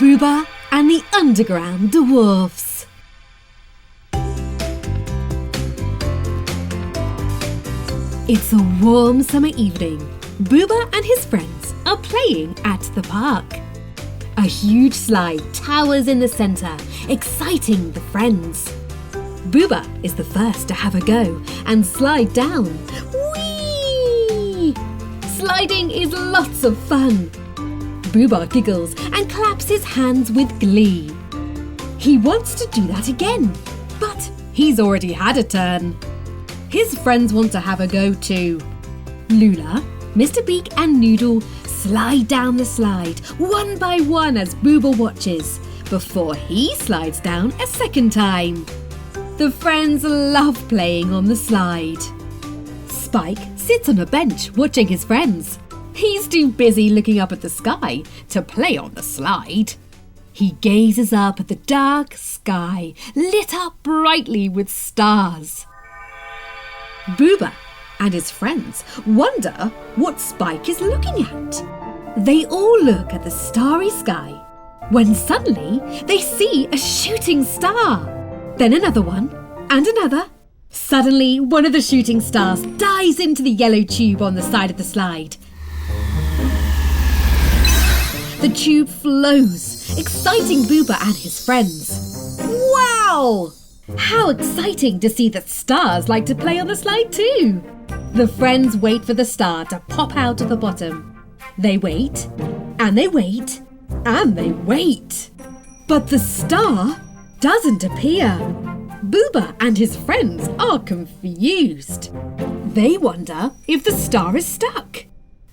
Booba and the Underground Dwarfs. It's a warm summer evening. Booba and his friends are playing at the park. A huge slide towers in the centre, exciting the friends. Booba is the first to have a go and slide down. Whee! Sliding is lots of fun. Booba giggles and claps his hands with glee. He wants to do that again, but he's already had a turn. His friends want to have a go too. Lula, Mr. Beak and Noodle slide down the slide one by one as Booba watches before he slides down a second time. The friends love playing on the slide. Spike sits on a bench watching his friends. He's too busy looking up at the sky to play on the slide. He gazes up at the dark sky, lit up brightly with stars. Booba and his friends wonder what Spike is looking at. They all look at the starry sky when suddenly they see a shooting star. Then another one and another. Suddenly, one of the shooting stars dives into the yellow tube on the side of the slide. The tube flows, exciting Booba and his friends. Wow! How exciting to see that stars like to play on the slide too. The friends wait for the star to pop out of the bottom. They wait, and they wait, and they wait. But the star doesn't appear. Booba and his friends are confused. They wonder if the star is stuck.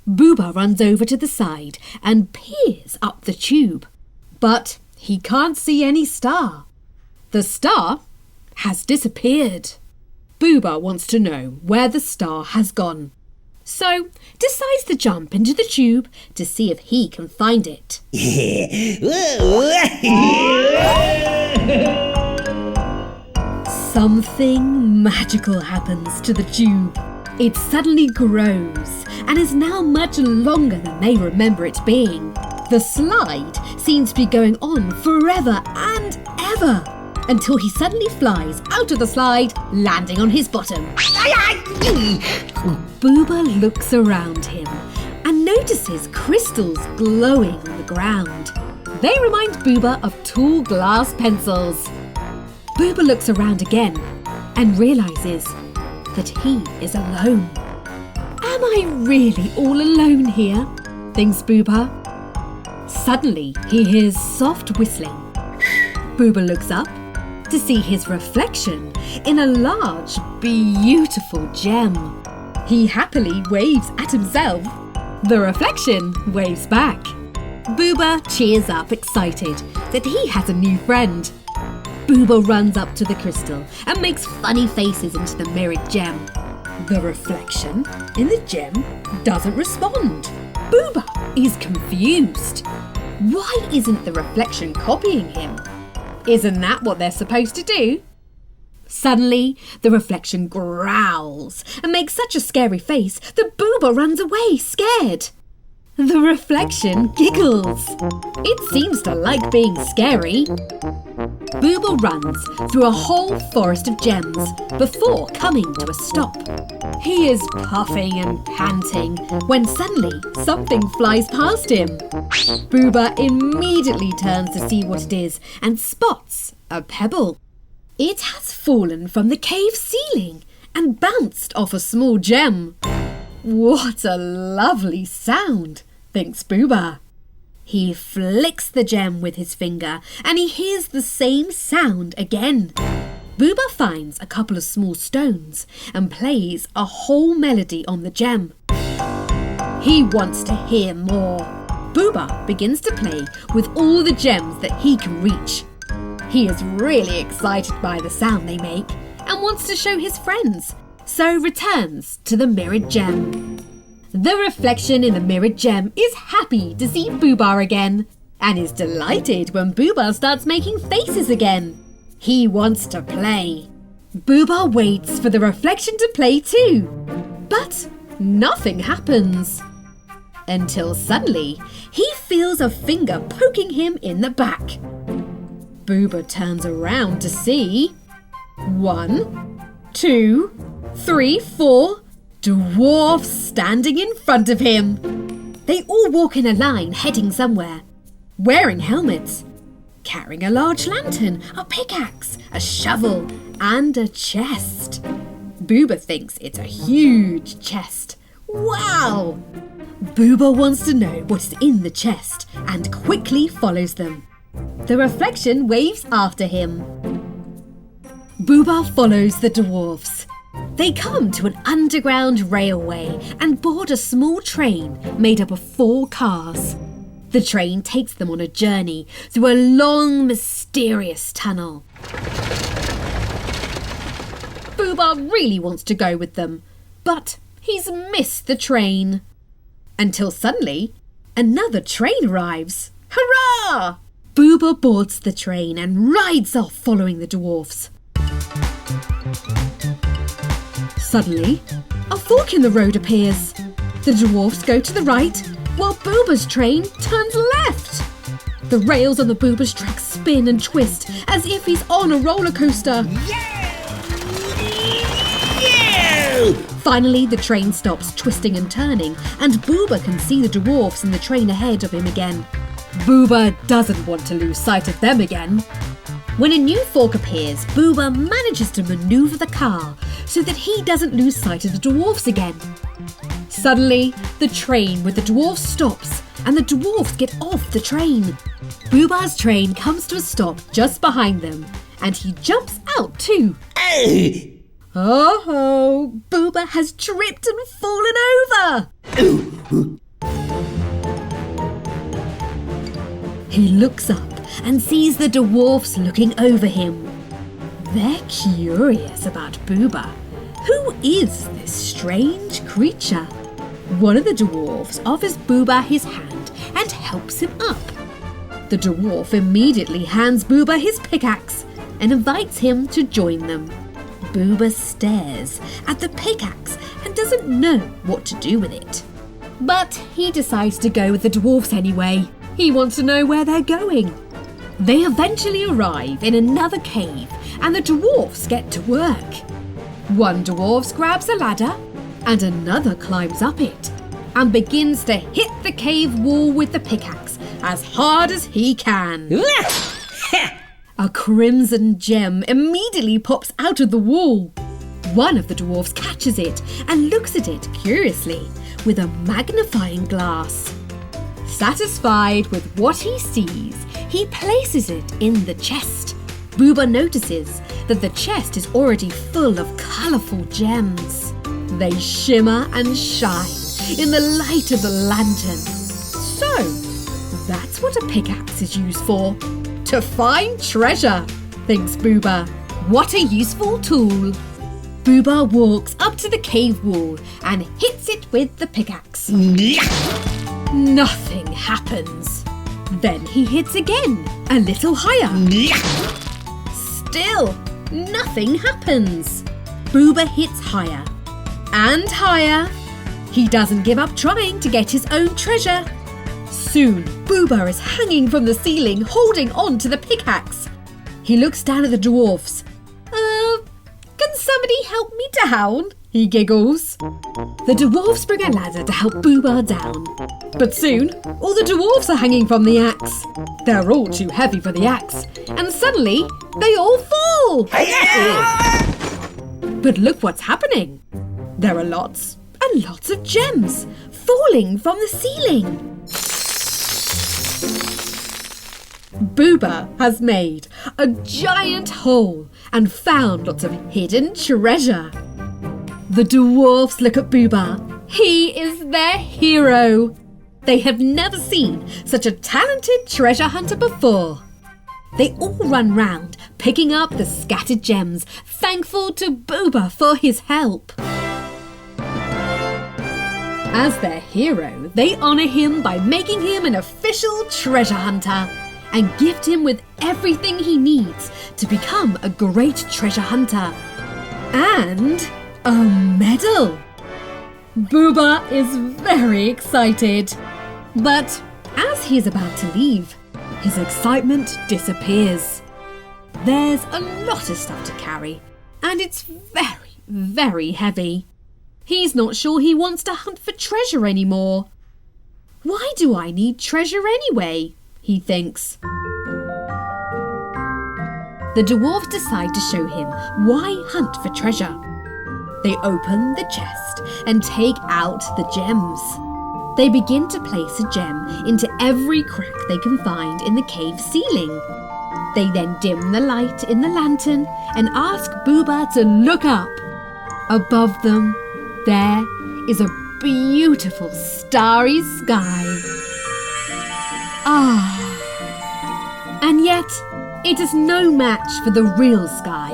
Booba runs over to the side and peers up the tube. But he can't see any star. The star has disappeared. Booba wants to know where the star has gone, so decides to jump into the tube to see if he can find it. Something magical happens to the tube. It suddenly grows and is now much longer than they remember it being. The slide seems to be going on forever and ever, until he suddenly flies out of the slide, landing on his bottom. Booba looks around him and notices crystals glowing on the ground. They remind Booba of tall glass pencils. Booba looks around again and realises that he is alone. Am I really all alone here? Thinks Booba. Suddenly, he hears soft whistling. Booba looks up to see his reflection in a large, beautiful gem. He happily waves at himself. The reflection waves back. Booba cheers up, excited that he has a new friend. Booba runs up to the crystal and makes funny faces into the mirrored gem. The reflection in the gem doesn't respond. Booba is confused. Why isn't the reflection copying him? Isn't that what they're supposed to do? Suddenly, the reflection growls and makes such a scary face that Booba runs away, scared. The reflection giggles. It seems to like being scary. Booba runs through a whole forest of gems before coming to a stop. He is puffing and panting when suddenly something flies past him. Booba immediately turns to see what it is and spots a pebble. It has fallen from the cave ceiling and bounced off a small gem. What a lovely sound, thinks Booba. He flicks the gem with his finger and he hears the same sound again. Booba finds a couple of small stones and plays a whole melody on the gem. He wants to hear more. Booba begins to play with all the gems that he can reach. He is really excited by the sound they make and wants to show his friends, so returns to the mirrored gem. The reflection in the mirrored gem is happy to see Booba again and is delighted when Booba starts making faces again. He wants to play. Booba waits for the reflection to play too, but nothing happens. until suddenly he feels a finger poking him in the back. Booba turns around to see 1, 2, 3, 4 dwarfs standing in front of him. They all walk in a line heading somewhere, wearing helmets, carrying a large lantern, a pickaxe, a shovel and a chest. Booba thinks it's a huge chest. Wow! Booba wants to know what is in the chest and quickly follows them. The reflection waves after him. Booba follows the dwarfs. They come to an underground railway and board a small train made up of 4 cars. The train takes them on a journey through a long, mysterious tunnel. Booba really wants to go with them, but he's missed the train. Until suddenly, another train arrives. Hurrah! Booba boards the train and rides off following the dwarfs. Suddenly, a fork in the road appears. The dwarfs go to the right, while Booba's train turns left. The rails on the Booba's track spin and twist as if he's on a roller coaster. Finally, the train stops twisting and turning, and Booba can see the dwarfs in the train ahead of him again. Booba doesn't want to lose sight of them again. When a new fork appears, Booba manages to maneuver the car so that he doesn't lose sight of the dwarfs again. Suddenly, the train with the dwarfs stops and the dwarfs get off the train. Booba's train comes to a stop just behind them and he jumps out too. Oh, Booba has tripped and fallen over. He looks up and sees the dwarfs looking over him. They're curious about Booba. Who is this strange creature? One of the dwarfs offers Booba his hand and helps him up. The dwarf immediately hands Booba his pickaxe and invites him to join them. Booba stares at the pickaxe and doesn't know what to do with it. But he decides to go with the dwarfs anyway. He wants to know where they're going. They eventually arrive in another cave and the dwarfs get to work. One dwarf grabs a ladder and another climbs up it and begins to hit the cave wall with the pickaxe as hard as he can. A crimson gem immediately pops out of the wall. One of the dwarfs catches it and looks at it curiously with a magnifying glass. Satisfied with what he sees, he places it in the chest. Booba notices that the chest is already full of colourful gems. They shimmer and shine in the light of the lantern. So, that's what a pickaxe is used for. To find treasure, thinks Booba. What a useful tool. Booba walks up to the cave wall and hits it with the pickaxe. Nothing happens. Then he hits again, a little higher. Still, nothing happens. Booba hits higher and higher. He doesn't give up trying to get his own treasure. Soon, Booba is hanging from the ceiling, holding on to the pickaxe. He looks down at the dwarfs. Can somebody help me down? He giggles. The dwarfs bring a ladder to help Booba down. But soon, all the dwarfs are hanging from the axe. They're all too heavy for the axe, and suddenly, they all fall! But look what's happening. There are lots and lots of gems falling from the ceiling. Booba has made a giant hole and found lots of hidden treasure. The dwarfs look at Booba. He is their hero. They have never seen such a talented treasure hunter before. They all run round, picking up the scattered gems, thankful to Booba for his help. As their hero, they honour him by making him an official treasure hunter and gift him with everything he needs to become a great treasure hunter. And a medal. Booba is very excited. But as he is about to leave, his excitement disappears. There's a lot of stuff to carry, and it's very, very heavy. He's not sure he wants to hunt for treasure anymore. Why do I need treasure anyway? He thinks. The dwarves decide to show him why hunt for treasure. They open the chest and take out the gems. They begin to place a gem into every crack they can find in the cave ceiling. They then dim the light in the lantern and ask Booba to look up. Above them, there is a beautiful starry sky. And yet, it is no match for the real sky.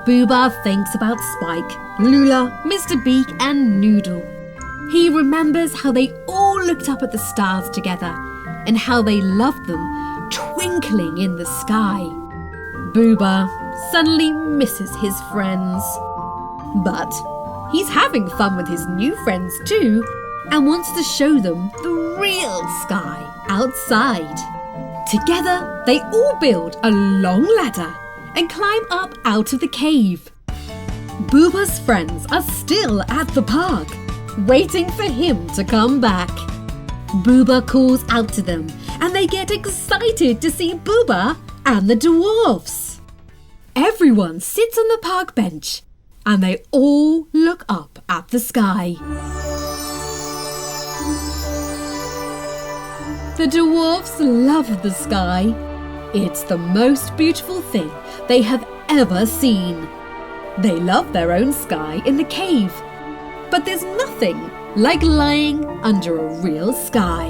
Booba thinks about Spike, Lula, Mr. Beak and Noodle. He remembers how they all looked up at the stars together and how they loved them twinkling in the sky. Booba suddenly misses his friends. But he's having fun with his new friends too and wants to show them the real sky outside. Together, they all build a long ladder and climb up out of the cave. Booba's friends are still at the park, waiting for him to come back. Booba calls out to them and they get excited to see Booba and the dwarfs. Everyone sits on the park bench and they all look up at the sky. The dwarfs love the sky. It's the most beautiful thing they have ever seen. They love their own sky in the cave, but there's nothing like lying under a real sky.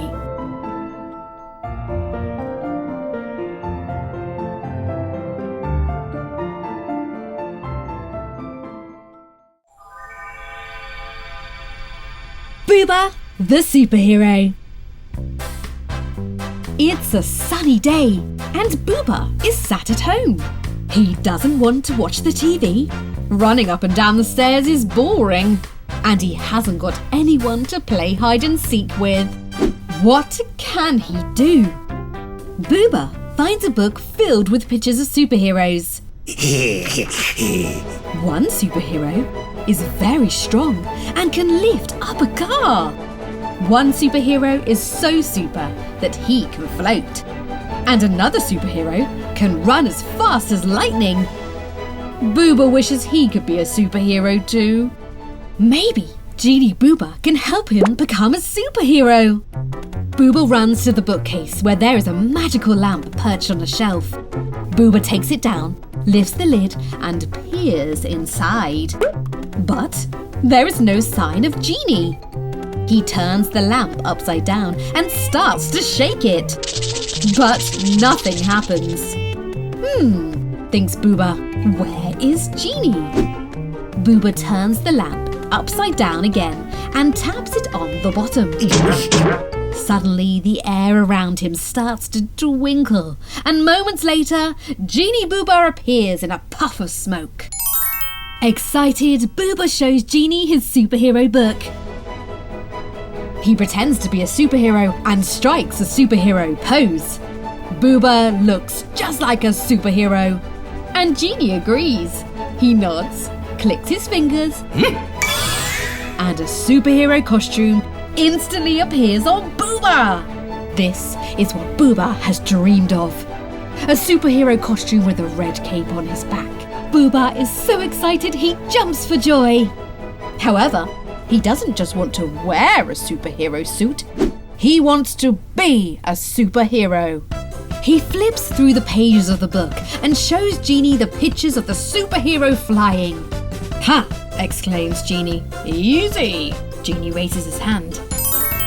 Booba, the superhero. It's a sunny day and Booba is sat at home. He doesn't want to watch the TV. Running up and down the stairs is boring. And he hasn't got anyone to play hide and seek with. What can he do? Booba finds a book filled with pictures of superheroes. One superhero is very strong and can lift up a car. One superhero is so super that he can float. And another superhero can run as fast as lightning. Booba wishes he could be a superhero too. Maybe Genie Booba can help him become a superhero. Booba runs to the bookcase where there is a magical lamp perched on a shelf. Booba takes it down, lifts the lid and peers inside. But there is no sign of Genie. He turns the lamp upside down and starts to shake it. But nothing happens. Thinks Booba, where is Genie? Booba turns the lamp upside down again and taps it on the bottom. Suddenly, the air around him starts to twinkle, and moments later, Genie Booba appears in a puff of smoke. Excited, Booba shows Genie his superhero book. He pretends to be a superhero and strikes a superhero pose. Booba looks just like a superhero, and Genie agrees. He nods, clicks his fingers, and a superhero costume instantly appears on Booba. This is what Booba has dreamed of. A superhero costume with a red cape on his back. Booba is so excited he jumps for joy. However, he doesn't just want to wear a superhero suit. He wants to be a superhero. He flips through the pages of the book and shows Genie the pictures of the superhero flying. Ha! Exclaims Genie. Easy! Genie raises his hand.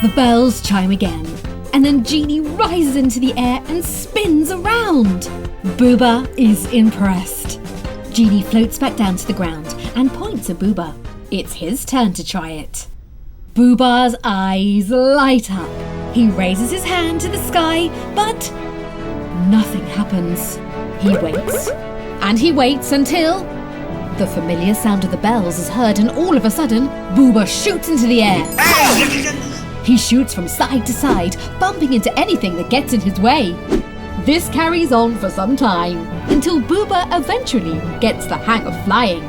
The bells chime again, and then Genie rises into the air and spins around. Booba is impressed. Genie floats back down to the ground and points at Booba. It's his turn to try it. Booba's eyes light up. He raises his hand to the sky, but nothing happens. He waits, and he waits until The familiar sound of the bells is heard, and all of a sudden, Booba shoots into the air. He shoots from side to side, bumping into anything that gets in his way. This carries on for some time, until Booba eventually gets the hang of flying.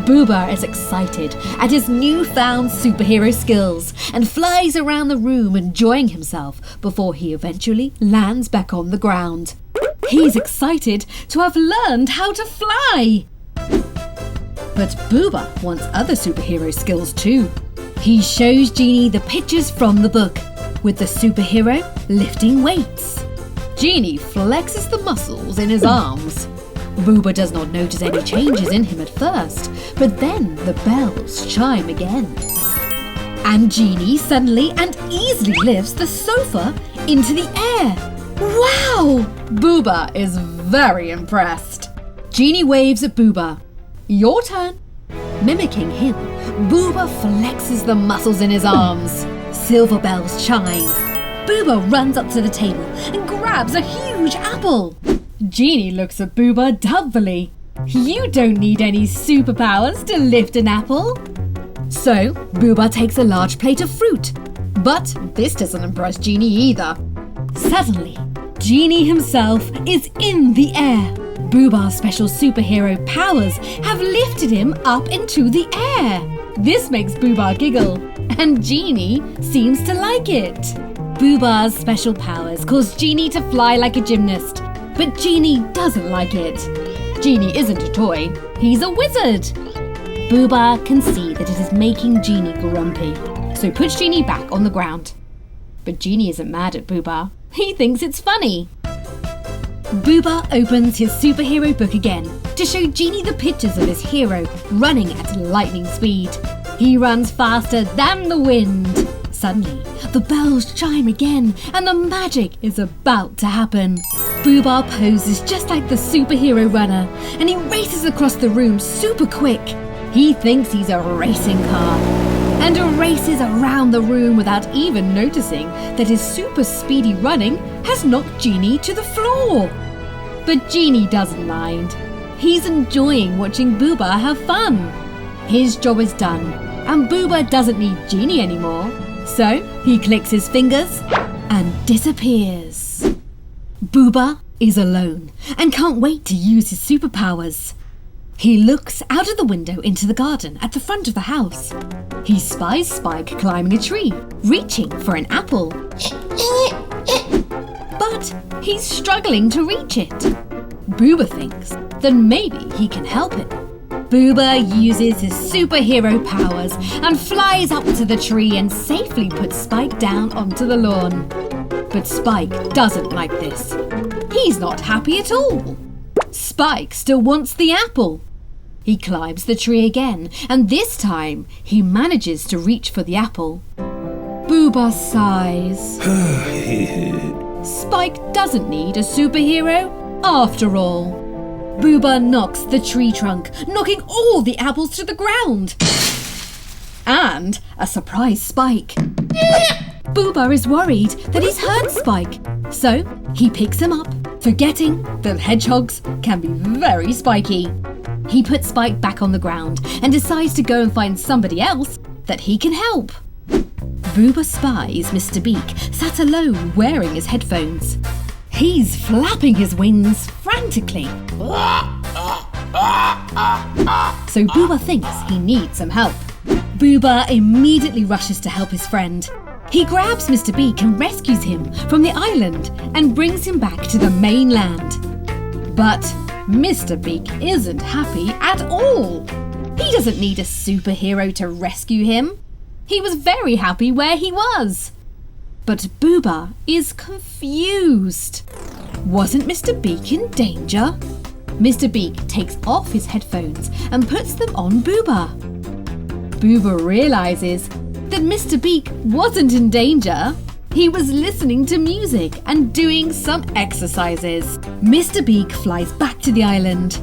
Booba is excited at his newfound superhero skills and flies around the room enjoying himself before he eventually lands back on the ground. He's excited to have learned how to fly. But Booba wants other superhero skills too. He shows Genie the pictures from the book, with the superhero lifting weights. Genie flexes the muscles in his arms. Booba does not notice any changes in him at first, but then the bells chime again. And Genie suddenly and easily lifts the sofa into the air. Wow! Booba is very impressed. Genie waves at Booba. Your turn. Mimicking him, Booba flexes the muscles in his arms. Silver bells chime. Booba runs up to the table and grabs a huge apple. Genie looks at Booba doubtfully. You don't need any superpowers to lift an apple. So, Booba takes a large plate of fruit. But this doesn't impress Genie either. Suddenly, Genie himself is in the air. Booba's special superhero powers have lifted him up into the air. This makes Booba giggle, and Genie seems to like it. Booba's special powers cause Genie to fly like a gymnast, but Genie doesn't like it. Genie isn't a toy, he's a wizard. Booba can see that it is making Genie grumpy, so puts Genie back on the ground. But Genie isn't mad at Booba, he thinks it's funny. Booba opens his superhero book again to show Genie the pictures of his hero running at lightning speed. He runs faster than the wind. Suddenly, the bells chime again and the magic is about to happen. Booba poses just like the superhero runner and he races across the room super quick. He thinks he's a racing car and races around the room without even noticing that his super speedy running has knocked Genie to the floor. But Genie doesn't mind. He's enjoying watching Booba have fun. His job is done, and Booba doesn't need Genie anymore. So he clicks his fingers and disappears. Booba is alone and can't wait to use his superpowers. He looks out of the window into the garden at the front of the house. He spies Spike climbing a tree, reaching for an apple. But he's struggling to reach it. Booba thinks that maybe he can help him. Booba uses his superhero powers and flies up to the tree and safely puts Spike down onto the lawn. But Spike doesn't like this. He's not happy at all. Spike still wants the apple. He climbs the tree again, and this time he manages to reach for the apple. Booba sighs. Spike doesn't need a superhero after all. Booba knocks the tree trunk, knocking all the apples to the ground. And a surprise Spike. Booba is worried that he's hurt Spike, so he picks him up, forgetting that hedgehogs can be very spiky. He puts Spike back on the ground and decides to go and find somebody else that he can help. Booba spies Mr. Beak sat alone wearing his headphones. He's flapping his wings frantically. So Booba thinks he needs some help. Booba immediately rushes to help his friend. He grabs Mr. Beak and rescues him from the island and brings him back to the mainland. But Mr. Beak isn't happy at all. He doesn't need a superhero to rescue him. He was very happy where he was. But Booba is confused. Wasn't Mr. Beak in danger? Mr. Beak takes off his headphones and puts them on Booba. Booba realizes that Mr. Beak wasn't in danger. He was listening to music and doing some exercises. Mr. Beak flies back to the island.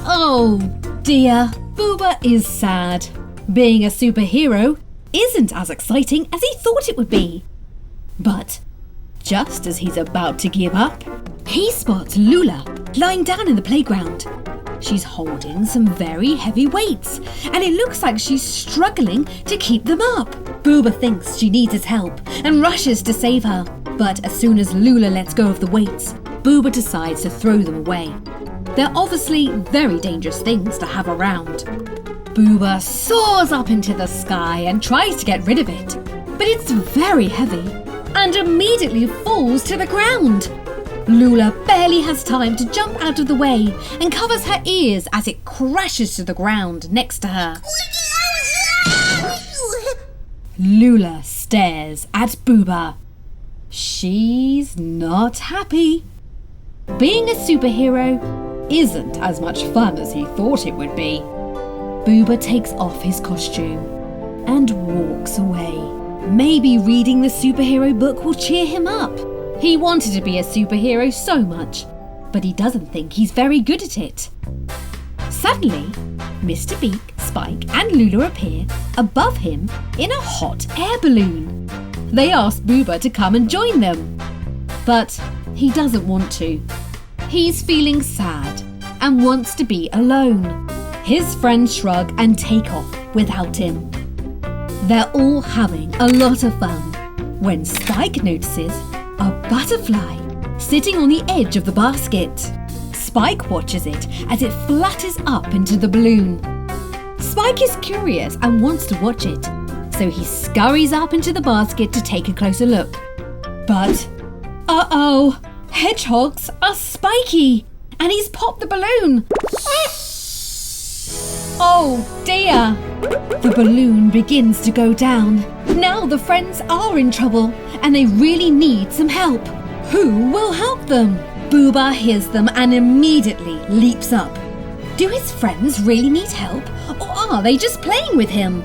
Oh dear, Booba is sad. Being a superhero isn't as exciting as he thought it would be. But just as he's about to give up, he spots Lula lying down in the playground. She's holding some very heavy weights, and it looks like she's struggling to keep them up. Booba thinks she needs his help and rushes to save her. But as soon as Lula lets go of the weights, Booba decides to throw them away. They're obviously very dangerous things to have around. Booba soars up into the sky and tries to get rid of it, but it's very heavy and immediately falls to the ground. Lula barely has time to jump out of the way and covers her ears as it crashes to the ground next to her. Lula stares at Booba. She's not happy. Being a superhero isn't as much fun as he thought it would be. Booba takes off his costume and walks away. Maybe reading the superhero book will cheer him up. He wanted to be a superhero so much, but he doesn't think he's very good at it. Suddenly, Mr. Beak, Spike and Lula appear above him in a hot air balloon. They ask Booba to come and join them, but he doesn't want to. He's feeling sad and wants to be alone. His friends shrug and take off without him. They're all having a lot of fun when Spike notices a butterfly sitting on the edge of the basket. Spike watches it as it flutters up into the balloon. Spike is curious and wants to watch it, so he scurries up into the basket to take a closer look. But, uh-oh, hedgehogs are spiky, and he's popped the balloon. Oh dear! The balloon begins to go down. Now the friends are in trouble, and they really need some help. Who will help them? Booba hears them and immediately leaps up. Do his friends really need help, or are they just playing with him?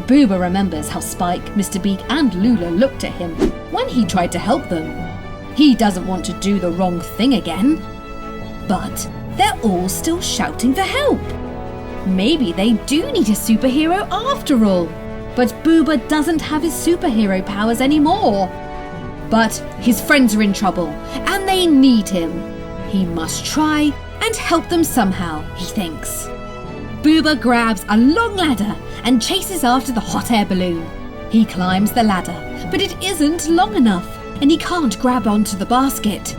Booba remembers how Spike, Mr. Beak and Lula looked at him when he tried to help them. He doesn't want to do the wrong thing again. But they're all still shouting for help. Maybe they do need a superhero after all. But Booba doesn't have his superhero powers anymore. But his friends are in trouble and they need him. He must try and help them somehow, he thinks. Booba grabs a long ladder and chases after the hot air balloon. He climbs the ladder, but it isn't long enough and he can't grab onto the basket.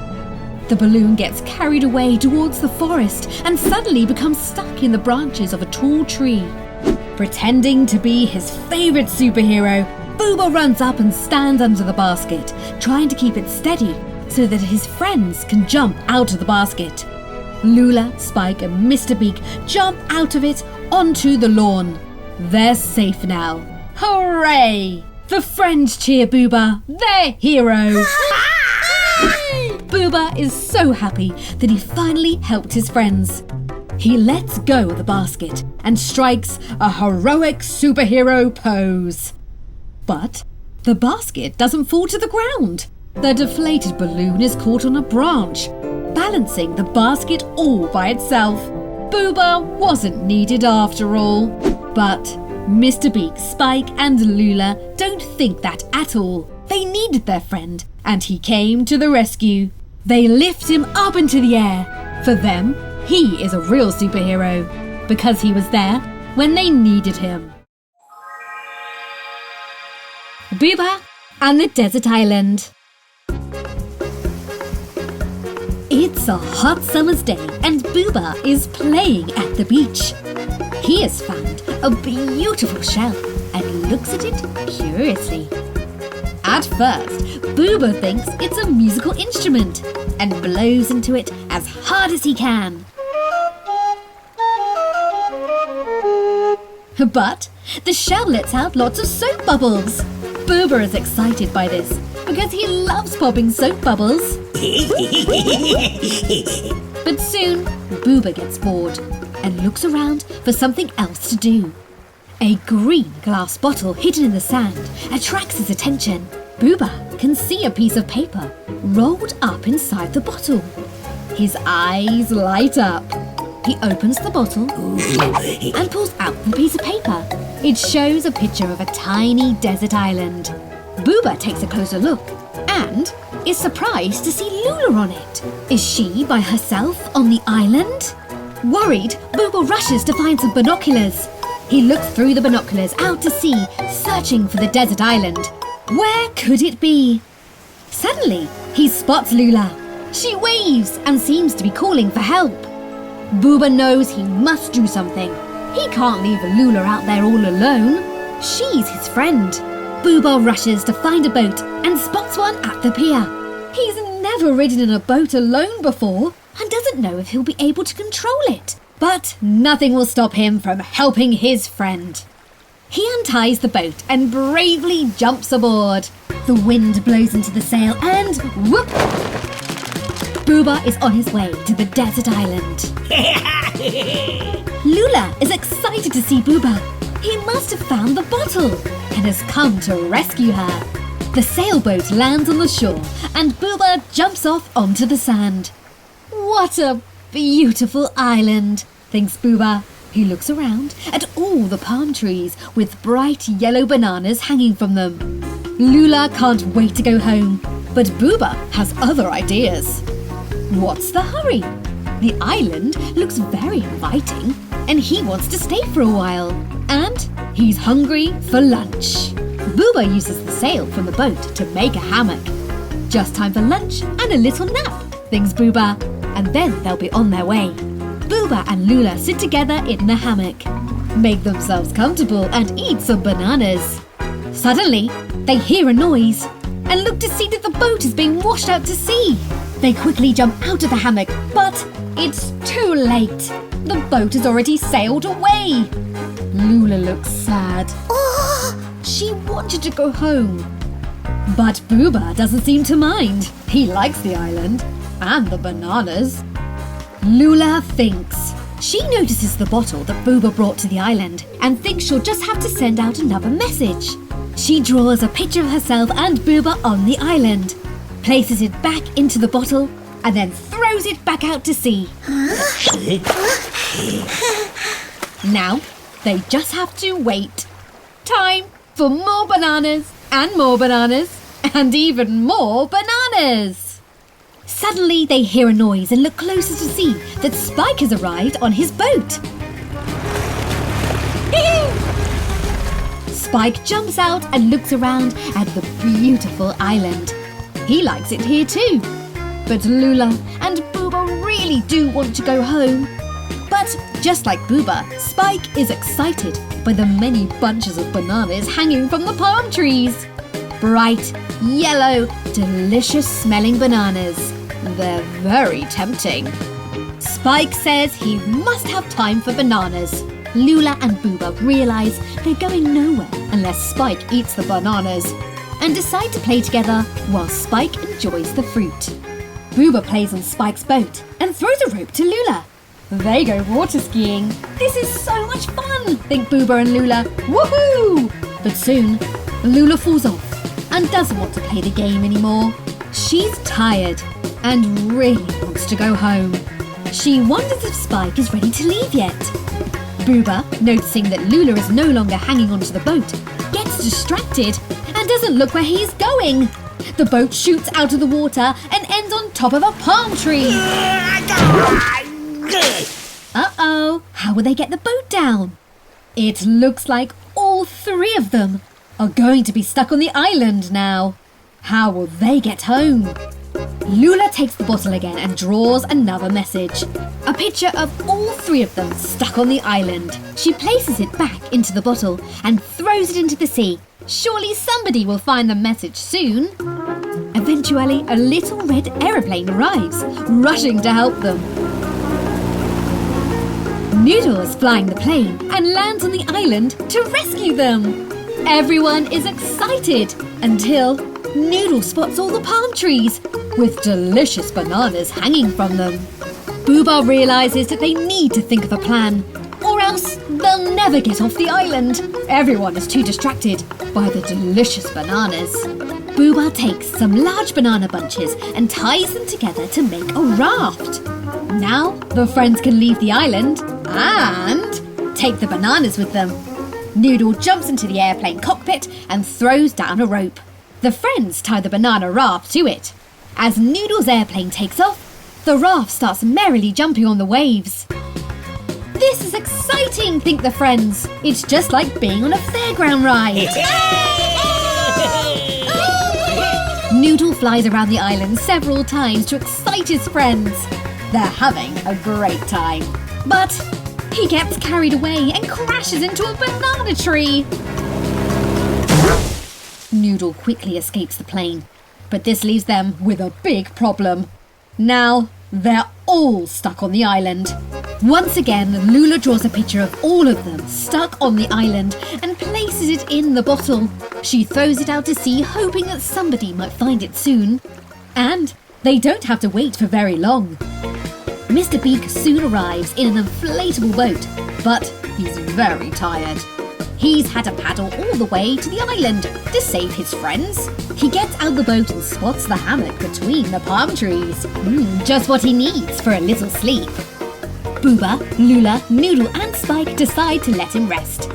The balloon gets carried away towards the forest and suddenly becomes stuck in the branches of a tall tree. Pretending to be his favourite superhero, Booba runs up and stands under the basket, trying to keep it steady so that his friends can jump out of the basket. Lula, Spike and Mr. Beak jump out of it onto the lawn. They're safe now. Hooray! The friends cheer Booba, their hero. Booba is so happy that he finally helped his friends. He lets go of the basket and strikes a heroic superhero pose. But the basket doesn't fall to the ground. The deflated balloon is caught on a branch, balancing the basket all by itself. Booba wasn't needed after all. But Mr. Beak, Spike and Lula don't think that at all. They needed their friend and he came to the rescue. They lift him up into the air. For them, he is a real superhero because he was there when they needed him. Booba and the Desert Island. It's a hot summer's day and Booba is playing at the beach. He has found a beautiful shell and looks at it curiously. At first, Booba thinks it's a musical instrument and blows into it as hard as he can. But the shell lets out lots of soap bubbles. Booba is excited by this because he loves popping soap bubbles. But soon, Booba gets bored and looks around for something else to do. A green glass bottle hidden in the sand attracts his attention. Booba can see a piece of paper rolled up inside the bottle. His eyes light up. He opens the bottle and pulls out the piece of paper. It shows a picture of a tiny desert island. Booba takes a closer look and is surprised to see Lula on it. Is she by herself on the island? Worried, Booba rushes to find some binoculars. He looks through the binoculars out to sea, searching for the desert island. Where could it be? Suddenly, he spots Lula. She waves and seems to be calling for help. Booba knows he must do something. He can't leave Lula out there all alone. She's his friend. Booba rushes to find a boat and spots one at the pier. He's never ridden in a boat alone before and doesn't know if he'll be able to control it. But nothing will stop him from helping his friend. He unties the boat and bravely jumps aboard. The wind blows into the sail and whoop! Booba is on his way to the desert island. Lula is excited to see Booba. He must have found the bottle and has come to rescue her. The sailboat lands on the shore and Booba jumps off onto the sand. What a beautiful island, thinks Booba. He looks around at all the palm trees with bright yellow bananas hanging from them. Lula can't wait to go home, but Booba has other ideas. What's the hurry? The island looks very inviting and he wants to stay for a while. And he's hungry for lunch. Booba uses the sail from the boat to make a hammock. Just time for lunch and a little nap, thinks Booba, and then they'll be on their way. Booba and Lula sit together in the hammock, make themselves comfortable and eat some bananas. Suddenly, they hear a noise and look to see that the boat is being washed out to sea. They quickly jump out of the hammock, but it's too late. The boat has already sailed away. Lula looks sad. She wanted to go home. But Booba doesn't seem to mind. He likes the island and the bananas. Lula thinks. She notices the bottle that Booba brought to the island and thinks she'll just have to send out another message. She draws a picture of herself and Booba on the island, places it back into the bottle, and then throws it back out to sea. Now, they just have to wait. Time for more bananas and even more bananas. Suddenly, they hear a noise and look closer to see that Spike has arrived on his boat. Spike jumps out and looks around at the beautiful island. He likes it here too. But Lula and Booba really do want to go home. But just like Booba, Spike is excited by the many bunches of bananas hanging from the palm trees. Bright, yellow, delicious-smelling bananas. They're very tempting. Spike says he must have time for bananas. Lula and Booba realise they're going nowhere unless Spike eats the bananas and decide to play together while Spike enjoys the fruit. Booba plays on Spike's boat and throws a rope to Lula. They go water skiing. This is so much fun, think Booba and Lula. Woohoo! But soon, Lula falls off and doesn't want to play the game anymore. She's tired and really wants to go home. She wonders if Spike is ready to leave yet. Booba, noticing that Lula is no longer hanging onto the boat, gets distracted and doesn't look where he's going. The boat shoots out of the water and ends on top of a palm tree. Uh-oh, how will they get the boat down? It looks like all three of them are going to be stuck on the island now. How will they get home? Lula takes the bottle again and draws another message. A picture of all three of them stuck on the island. She places it back into the bottle and throws it into the sea. Surely somebody will find the message soon. Eventually, a little red aeroplane arrives, rushing to help them. Noodle is flying the plane and lands on the island to rescue them. Everyone is excited until Noodle spots all the palm trees with delicious bananas hanging from them. Booba realises that they need to think of a plan, or else they'll never get off the island. Everyone is too distracted by the delicious bananas. Booba takes some large banana bunches and ties them together to make a raft. Now the friends can leave the island and take the bananas with them. Noodle jumps into the airplane cockpit and throws down a rope. The friends tie the banana raft to it. As Noodle's airplane takes off, the raft starts merrily jumping on the waves. This is exciting, think the friends. It's just like being on a fairground ride. Noodle flies around the island several times to excite his friends. They're having a great time. But he gets carried away and crashes into a banana tree. Noodle quickly escapes the plane, but this leaves them with a big problem. Now they're all stuck on the island. Once again, Lula draws a picture of all of them stuck on the island and places it in the bottle. She throws it out to sea, hoping that somebody might find it soon. And they don't have to wait for very long. Mr. Beak soon arrives in an inflatable boat, but he's very tired. He's had to paddle all the way to the island to save his friends. He gets out the boat and spots the hammock between the palm trees. Just what he needs for a little sleep. Booba, Lula, Noodle and Spike decide to let him rest.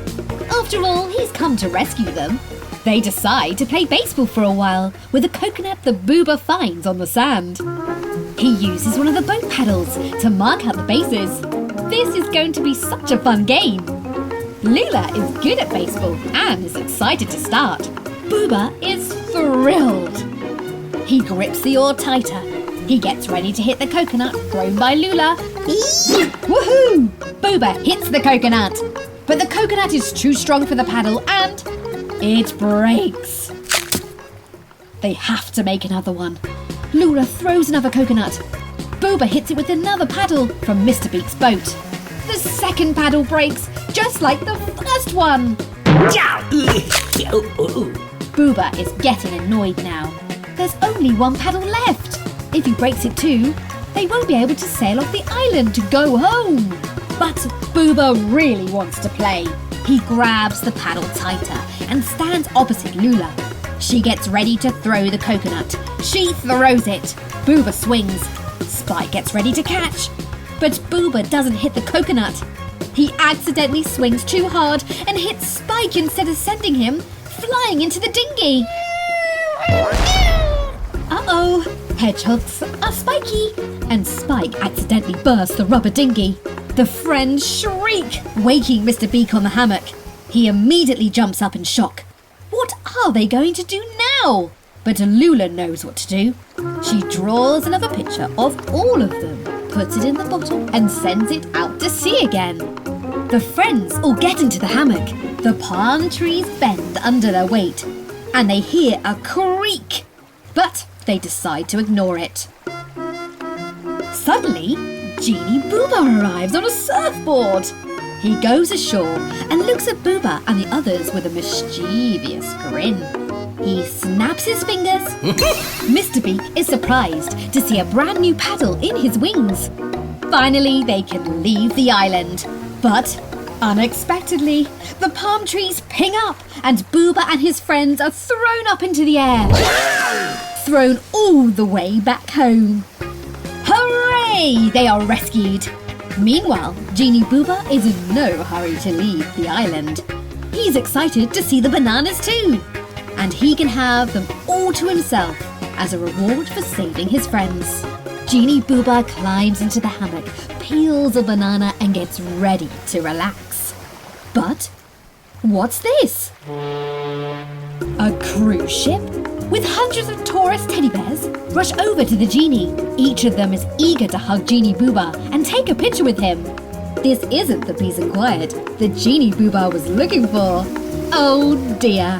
After all, he's come to rescue them. They decide to play baseball for a while with a coconut that Booba finds on the sand. He uses one of the boat paddles to mark out the bases. This is going to be such a fun game. Lula is good at baseball and is excited to start. Booba is thrilled. He grips the oar tighter. He gets ready to hit the coconut thrown by Lula. Woohoo! Booba hits the coconut. But the coconut is too strong for the paddle and it breaks. They have to make another one. Lula throws another coconut. Booba hits it with another paddle from Mr. Beak's boat. The second paddle breaks, just like the first one. Booba is getting annoyed now. There's only one paddle left. If he breaks it too, they won't be able to sail off the island to go home. But Booba really wants to play. He grabs the paddle tighter and stands opposite Lula. She gets ready to throw the coconut. She throws it. Booba swings. Spike gets ready to catch. But Booba doesn't hit the coconut. He accidentally swings too hard and hits Spike instead of sending him flying into the dinghy. Uh-oh, hedgehogs are spiky, and Spike accidentally bursts the rubber dinghy. The friends shriek, waking Mr. Beak on the hammock. He immediately jumps up in shock. What are they going to do now? But Lula knows what to do. She draws another picture of all of them, puts it in the bottle and sends it out to sea again. The friends all get into the hammock. The palm trees bend under their weight and they hear a creak, but they decide to ignore it. Suddenly, Genie Booba arrives on a surfboard. He goes ashore and looks at Booba and the others with a mischievous grin. He snaps his fingers. Mr. Beak is surprised to see a brand new paddle in his wings. Finally, they can leave the island. But unexpectedly, the palm trees ping up and Booba and his friends are thrown up into the air. Thrown all the way back home. Hooray! They are rescued. Meanwhile, Genie Booba is in no hurry to leave the island. He's excited to see the bananas too. And he can have them all to himself as a reward for saving his friends. Genie Booba climbs into the hammock, peels a banana and gets ready to relax. But what's this? A cruise ship? With hundreds of tourist teddy bears rush over to the genie. Each of them is eager to hug Genie Booba and take a picture with him. This isn't the peace and quiet that Genie Booba was looking for. Oh dear.